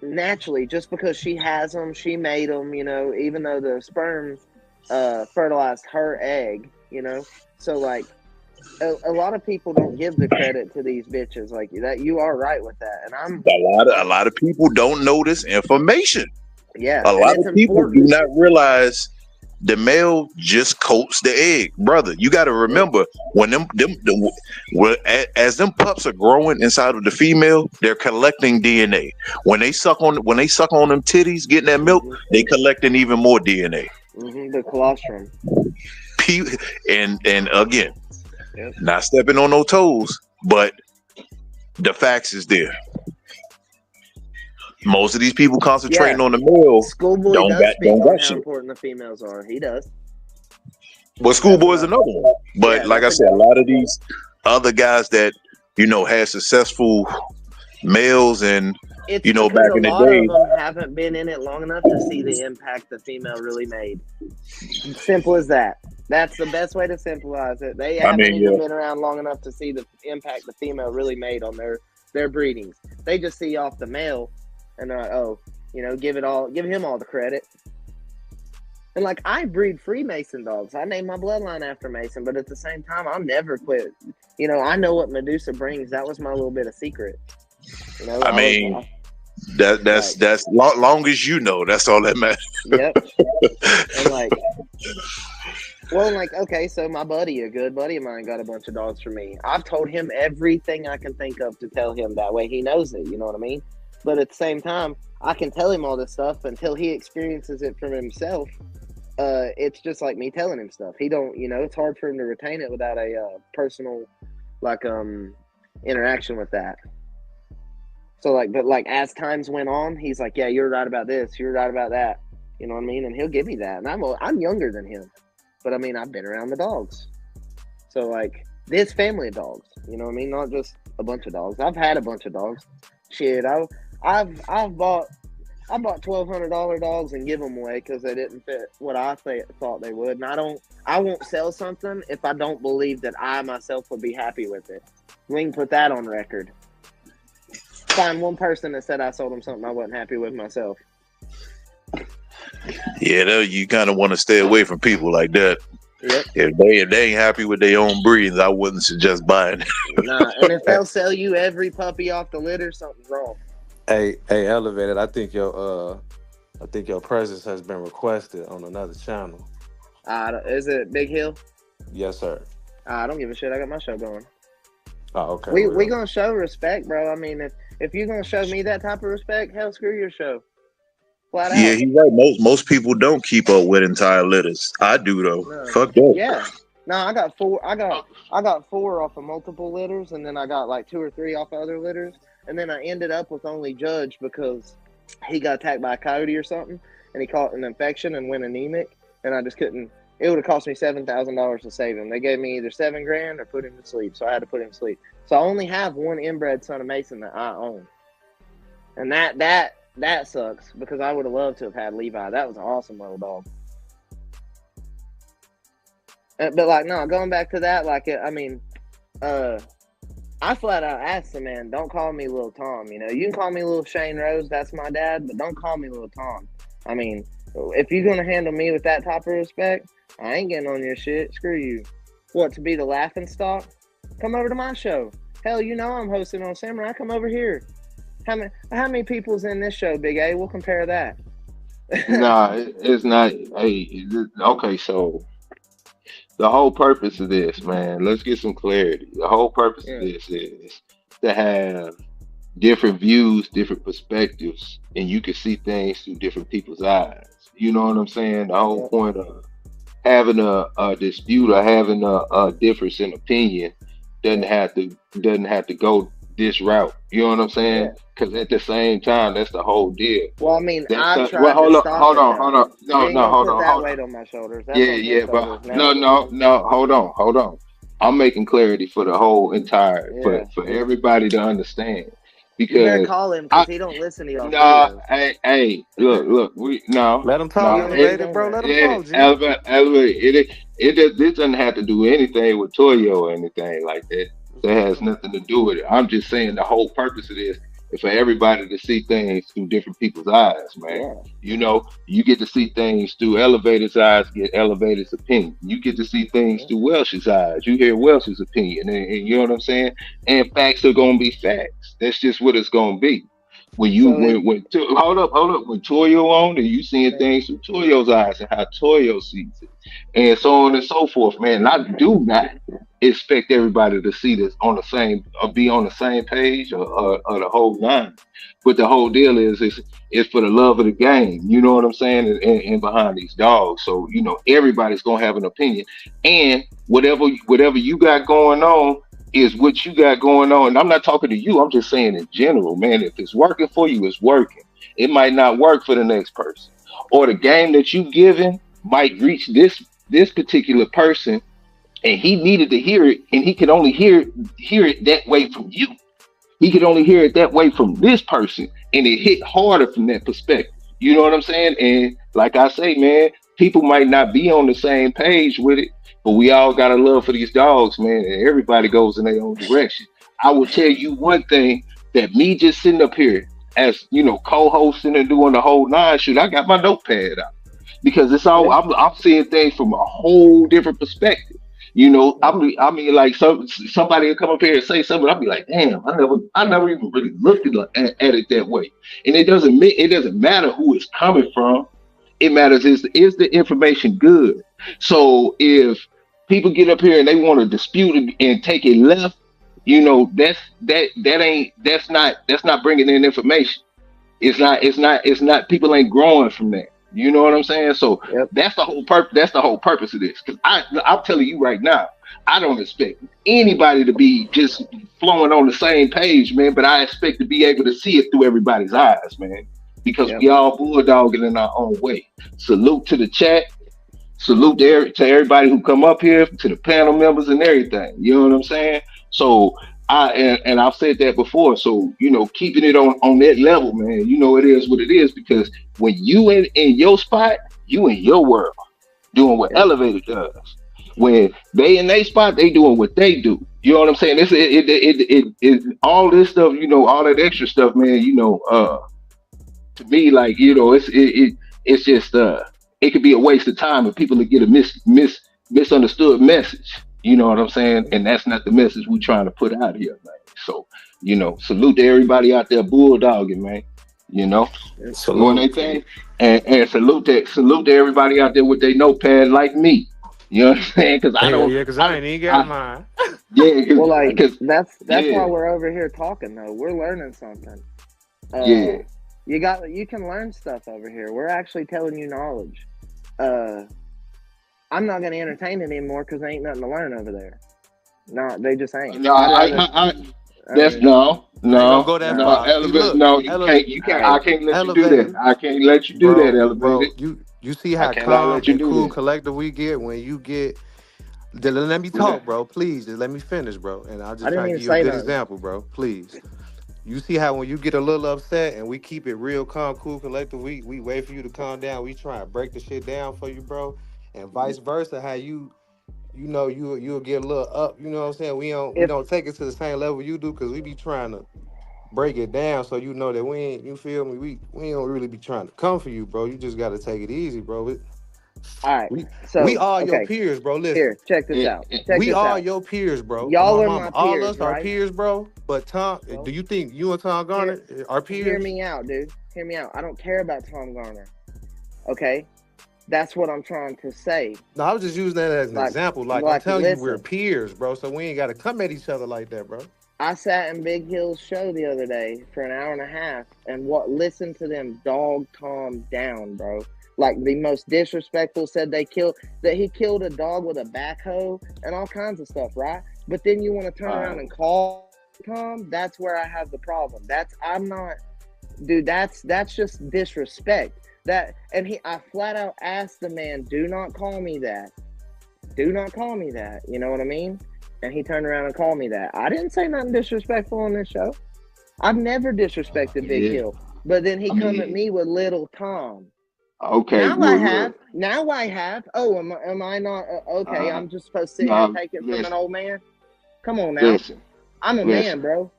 naturally, just because she has them, she made them, you know, even though the sperm fertilized her egg, you know. So like a lot of people don't give the credit to these bitches like that. You are right with that, and A lot of people don't know this information. yeah, A lot it's of people important. do not realize the male just coats the egg, brother. You got to remember when as them pups are growing inside of the female, they're collecting DNA. When they suck on them titties, getting that milk, they collecting even more DNA. The colostrum. And again, not stepping on no toes, but the facts is there. Most of these people concentrating on the male. Schoolboy does speak on how important the females are. He does. Well, Schoolboy is another one. But like I said, a lot of these other guys that, you know, had successful males and, it's you know, back in the day. A lot of them haven't been in it long enough to see the impact the female really made. Simple as that. That's the best way to simplify it. They haven't even been around long enough to see the impact the female really made on their breedings. They just see off the male. And they're like, oh, you know, give him all the credit. And like, I breed Freemason dogs. I named my bloodline after Mason, but at the same time, I'll never quit. You know, I know what Medusa brings. That was my little bit of secret. You know, that's long as you know, that's all that matters. Yep. And like, well, like, okay, so my buddy, a good buddy of mine, got a bunch of dogs for me. I've told him everything I can think of to tell him. That way he knows it. You know what I mean? But at the same time, I can tell him all this stuff until he experiences it from himself. It's just like me telling him stuff. He don't, you know, it's hard for him to retain it without a personal, like, interaction with that. So, like, but like as times went on, he's like, yeah, you're right about this. You're right about that. You know what I mean? And he'll give me that. And I'm younger than him. But, I mean, I've been around the dogs. So, like, this family of dogs, you know what I mean? Not just a bunch of dogs. I've had a bunch of dogs. Shit, I've bought $1,200 dogs and give them away because they didn't fit what I thought they would. And I won't sell something if I don't believe that I myself would be happy with it. We can put that on record. Find one person that said I sold them something I wasn't happy with myself. Yeah, you kind of want to stay away from people like that. Yep. If they ain't happy with their own breeds, I wouldn't suggest buying. Nah, and if they'll sell you every puppy off the litter, something's wrong. Hey, Elevated, I think your presence has been requested on another channel. Is it Big Hill? Yes, sir. I don't give a shit. I got my show going. Oh, okay. We gonna show respect, bro. I mean, if you're gonna show me that type of respect, hell, screw your show. Flat out. Yeah, he's right. Most people don't keep up with entire litters. I do though. No. Fuck that. Yeah. No, I got 4. I got 4 off of multiple litters, and then I got like 2 or 3 off of other litters, and then I ended up with only Judge because he got attacked by a coyote or something, and he caught an infection and went anemic, and I just couldn't. It would have cost me $7,000 to save him. They gave me either $7,000 or put him to sleep, so I had to put him to sleep. So I only have one inbred son of Mason that I own, and that sucks because I would have loved to have had Levi. That was an awesome little dog. But like, no, going back to that, like, I mean, I flat out asked the man, don't call me Little Tom. You know, you can call me Little Shane Rose. That's my dad, but don't call me Little Tom. I mean, if you're gonna handle me with that type of respect, I ain't getting on your shit. Screw you. What, to be the laughing stock? Come over to my show. Hell, you know I'm hosting on Samurai. Come over here. How many people's in this show, Big A? We'll compare that. Nah, it's not. Hey, okay, so the whole purpose of this, man, let's get some clarity. The whole purpose of this is to have different views, different perspectives, and you can see things through different people's eyes. You know what I'm saying? The whole point of having a dispute or having a difference in opinion doesn't have to go this route. You know what I'm saying? Because at the same time, that's the whole deal. Well, I mean, I tried to stop hold on. No, hold on. That weight on my shoulders. That's but no, hold on. I'm making clarity for the whole entire, for everybody to understand. Because you better call him because he don't listen to y'all. No, hey, look, let him talk, Elevated, bro. Let him talk, Elevated. This doesn't have to do anything with Toyo or anything like that. That has nothing to do with it. I'm just saying the whole purpose of this for everybody to see things through different people's eyes, man. Yeah. You know, you get to see things through Elevator's eyes, get Elevator's opinion. You get to see things through Welsh's eyes. You hear Welsh's opinion, and you know what I'm saying? And facts are gonna be facts. That's just what it's gonna be. When you So it, hold up, when Toyo on and you seeing things through Toyo's eyes and how Toyo sees it, and so on and so forth, man. And I do not expect everybody to see this on the same or be on the same page or the whole nine. But the whole deal is for the love of the game. You know what I'm saying? And behind these dogs, so you know everybody's gonna have an opinion, and whatever you got going on is what you got going on. And I'm not talking to you. I'm just saying in general, man. If it's working for you, it's working. It might not work for the next person, or the game that you giving might reach this particular person, and he needed to hear it, and he could only hear it that way from you. He could only hear it that way from this person, and it hit harder from that perspective. You know what I'm saying? And like I say, man, people might not be on the same page with it, but we all got a love for these dogs, man, and everybody goes in their own direction. I will tell you one thing, that me just sitting up here as, you know, co-hosting and doing the whole nine shoot, I got my notepad out because it's all I'm seeing things from a whole different perspective. You know, I mean, like somebody will come up here and say something. I'll be like, damn, I never even really looked at it that way. And it doesn't matter who it's coming from. It matters is the information good. So if people get up here and they want to dispute and take it left, you know, that's not bringing in information. It's not. People ain't growing from that. You know what I'm saying? So that's the whole purpose. That's the whole purpose of this. Because I'm telling you right now, I don't expect anybody to be just flowing on the same page, man. But I expect to be able to see it through everybody's eyes, man. Because we all bulldogging in our own way. Salute to the chat. Salute to everybody who come up here, to the panel members and everything. You know what I'm saying? So I've said that before. So, you know, keeping it on that level, man, you know, it is what it is, because when you in your spot, you in your world doing what Elevator does. When they in their spot, they doing what they do. You know what I'm saying? It all this stuff, you know, all that extra stuff, man, you know, to me, like, you know, it's just it could be a waste of time if people get a misunderstood message. You know what I'm saying? And that's not the message we're trying to put out here, man. So, you know, salute to everybody out there bulldogging, man. You know, doing their thing. And salute to everybody out there with their notepad like me. You know what I'm saying? Because I don't. Yeah, because I ain't even got mine. Yeah, well, like that's why we're over here talking though. We're learning something. You can learn stuff over here. We're actually telling you knowledge. I'm not going to entertain it anymore because there ain't nothing to learn over there. No, they just ain't. No, that's no. Go that far. You can't. I can't let you do that. I can't let you do that, Elevator. Bro, you see how calm and cool collective we get when you get. Let me talk, bro. Please, just let me finish, bro. And I'll just try to give you a good example, bro. Please. You see how when you get a little upset and we keep it real calm, cool, collective, we wait for you to calm down. We try to break the shit down for you, bro. And vice versa, how you'll get a little up, you know what I'm saying? We don't take it to the same level you do, because we be trying to break it down so you know that we ain't, you feel me? We don't really be trying to come for you, bro. You just gotta take it easy, bro. All right, we are your peers, bro. Listen, here, check this out. We are your peers, bro. Y'all are my peers, all us right? are peers, bro. But Tom, do you think you and Tom Garner are peers? Hear me out, dude. Hear me out. I don't care about Tom Garner. Okay, that's what I'm trying to say. No, I was just using that as an example. Like I'm telling you, we're peers, bro. So we ain't got to come at each other like that, bro. I sat in Big Hill's show the other day for an hour and a half and listened to them dog Tom down, bro. Like the most disrespectful, said he killed a dog with a backhoe and all kinds of stuff, right? But then you want to turn around and call Tom. That's where I have the problem. That's just disrespect. I flat out asked the man, do not call me that. Do not call me that. You know what I mean? And he turned around and called me that. I didn't say nothing disrespectful on this show. I've never disrespected Big Hill. But then he come at me with little Tom. Okay. Now I have. Oh, am I not? Okay, I'm just supposed to sit here and take it from an old man? Come on now. I'm a man, bro.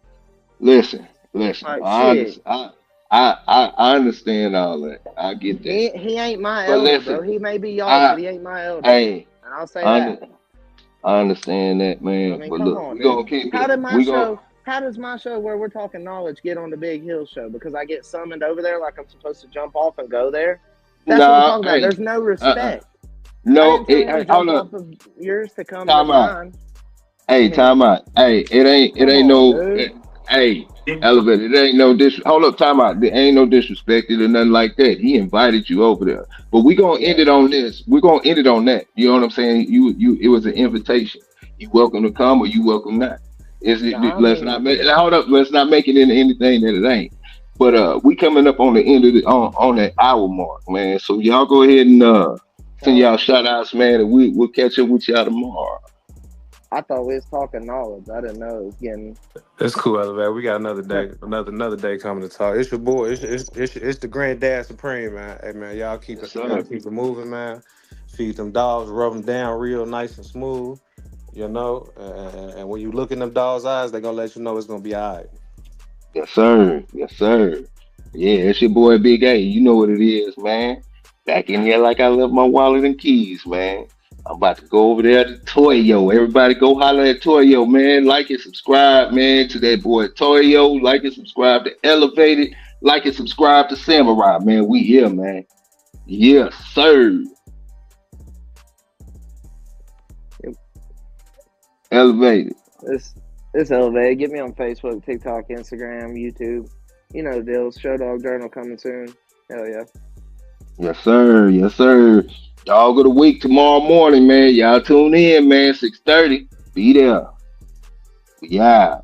Listen. Listen, Like I shit. understand. I understand all that. I get that. He ain't my But elder, bro. listen, He may be y'all's, but I he ain't my elder. hey, And I'll say I, that. under- I understand that, I man. mean, But come look, on, we dude. gonna keep How it. did my We gonna show? How does my show where we're talking knowledge get on the Big Hill show? Because I get summoned over there like I'm supposed to jump off and go there. That's what we're nah. talking about. Hey, There's no uh-uh. respect. I No, didn't tell him to hey, hold jump up. off of yours to come to Time out. mine. I Hey, mean, time out. Hey, it come ain't on, no. dude. Hey, elevator. It ain't no Hold up, time out. There ain't no disrespected or nothing like that. He invited you over there, but we gonna end Yeah. it on this. We're gonna end it on that. You know what I'm saying? It was an invitation. You welcome to come or you welcome not. Is No, it? I Let's mean, not make. Hold up. Let's not make it into anything that it ain't. But we coming up on the end of on that hour mark, man. So y'all go ahead and send well, y'all shout outs, man, and we'll catch up with y'all tomorrow. I thought we was talking knowledge. I didn't know it was getting. It's cool, Elevator. We got another day, another day coming to talk. It's your boy. It's the Granddad Supreme, man. Hey, man, Yes, y'all sir. keep it moving, man. Feed them dogs, rub them down real nice and smooth. You know, and when you look in them dogs' eyes, they gonna let you know it's gonna be all right. Yes, sir. Yes, sir. Yeah, it's your boy Big A. You know what it is, man. Back in here like I left my wallet and keys, man. I'm about to go over there to Toyo. Everybody go holler at Toyo, man. Like and subscribe, man, to that boy Toyo. Like and subscribe to Elevated. Like and subscribe to Samurai, man. We here, man. Yes, sir. Elevated. This elevated. Get me on Facebook, TikTok, Instagram, YouTube. You know the deals. Show Dog Journal coming soon. Hell yeah. Yes, sir. Yes, sir. Dog of the week tomorrow morning, man. Y'all tune in, man. 6:30. Be there. Yeah.